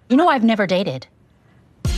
You know, I've never dated.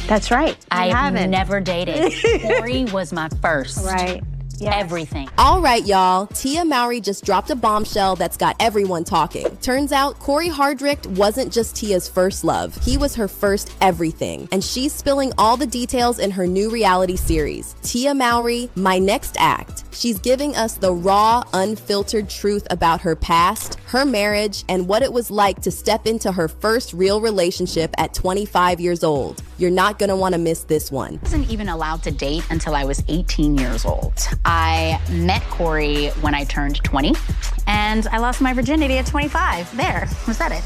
That's right. I've never dated. Mowry was my first. Right. Yes. Everything. All right, y'all. Tia Mowry just dropped a bombshell that's got everyone talking. Turns out Corey Hardrict wasn't just Tia's first love. He was her first everything. And she's spilling all the details in her new reality series, Tia Mowry, My Next Act. She's giving us the raw, unfiltered truth about her past, her marriage, and what it was like to step into her first real relationship at 25 years old. You're not gonna wanna miss this one. I wasn't even allowed to date until I was 18 years old. I met Corey when I turned 20, and I lost my virginity at 25. There, was that it?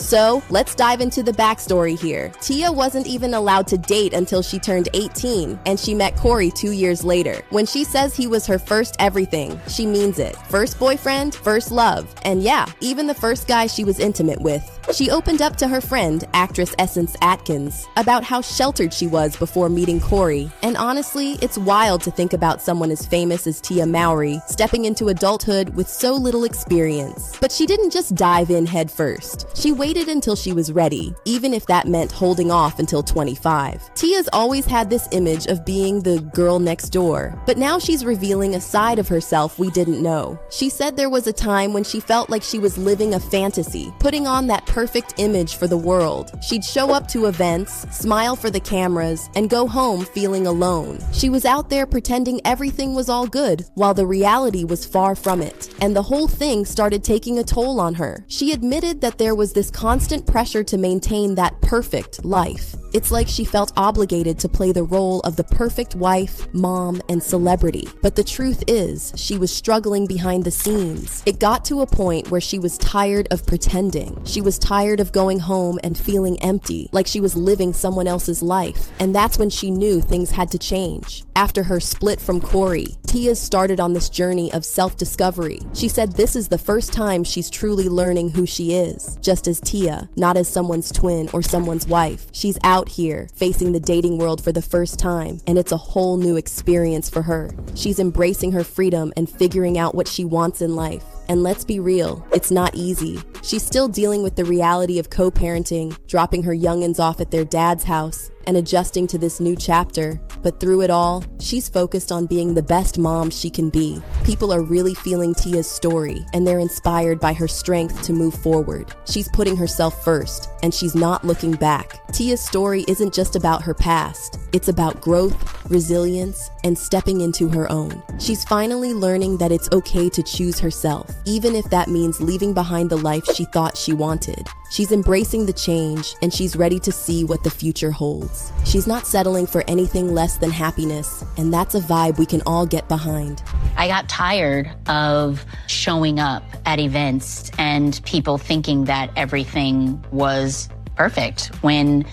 So, let's dive into the backstory here. Tia wasn't even allowed to date until she turned 18, and she met Corey 2 years later. When she says he was her first everything, she means it. First boyfriend, first love, and yeah, even the first guy she was intimate with. She opened up to her friend, actress Essence Atkins, about how sheltered she was before meeting Corey. And honestly, it's wild to think about someone as famous as Tia Mowry stepping into adulthood with so little experience. But she didn't just dive in head first. She waited until she was ready, even if that meant holding off until 25. Tia's always had this image of being the girl next door, but now she's revealing a side of herself we didn't know. She said there was a time when she felt like she was living a fantasy, putting on that perfect image for the world. She'd show up to events, smile for the cameras, and go home feeling alone. She was out there pretending everything was all good, while the reality was far from it. And the whole thing started taking a toll on her. She admitted that there was this constant pressure to maintain that perfect life. It's like she felt obligated to play the role of the perfect wife, mom, and celebrity. But the truth is, she was struggling behind the scenes. It got to a point where she was tired of pretending. She was tired of going home and feeling empty, like she was living someone else's life. And that's when she knew things had to change. After her split from Corey, Tia started on this journey of self-discovery. She said this is the first time she's truly learning who she is, just as Tia, not as someone's twin or someone's wife. She's out here, facing the dating world for the first time, and it's a whole new experience for her. She's embracing her freedom and figuring out what she wants in life. And let's be real, it's not easy. She's still dealing with the reality of co-parenting, dropping her youngins off at their dad's house, and adjusting to this new chapter. But through it all, she's focused on being the best mom she can be. People are really feeling Tia's story, and they're inspired by her strength to move forward. She's putting herself first, and she's not looking back. Tia's story isn't just about her past. It's about growth, resilience, and stepping into her own. She's finally learning that it's okay to choose herself, even if that means leaving behind the life she thought she wanted. She's embracing the change, and she's ready to see what the future holds. She's not settling for anything less than happiness, and that's a vibe we can all get behind. I got tired of showing up at events and people thinking that everything was perfect when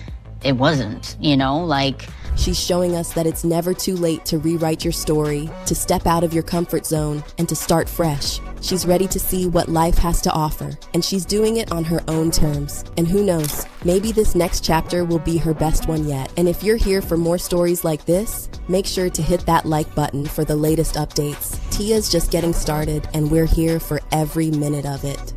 it wasn't, you know, like... She's showing us that it's never too late to rewrite your story, to step out of your comfort zone, and to start fresh. She's ready to see what life has to offer, and she's doing it on her own terms. And who knows, maybe this next chapter will be her best one yet. And if you're here for more stories like this, make sure to hit that like button for the latest updates. Tia's just getting started, and we're here for every minute of it.